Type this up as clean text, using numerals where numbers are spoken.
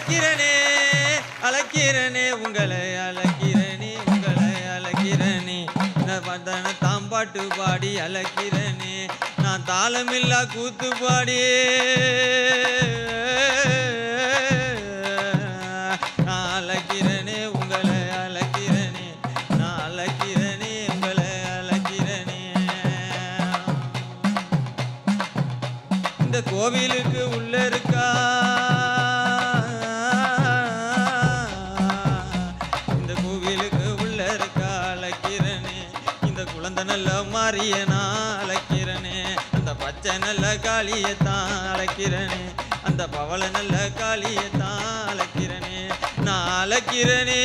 அழைக்கிறனே அழைக்கிறனே உங்களை அழைக்கிறனே உங்களை அழைக்கிறனே தாம்பாட்டு பாடி அழைக்கிறனே நான் தாளமில்லா கூத்து பாடி நான் அழைக்கிறனே உங்களை அழைக்கிறனே நான் அழைக்கிறனே உங்களை அழைக்கிறனே இந்த கோவிலுக்கு உள்ள இருக்கா இந்த கோவிலுக்கு உள்ள இருக்கா அழைக்கிறனே இந்த குழந்தை நல்ல மாறிய நான் அழைக்கிறனே அந்த பச்சை நல்ல காளியத்தான் அழைக்கிறனே அந்த பவள நல்ல காளியத்தான் அழைக்கிறனே நான் அழைக்கிறனே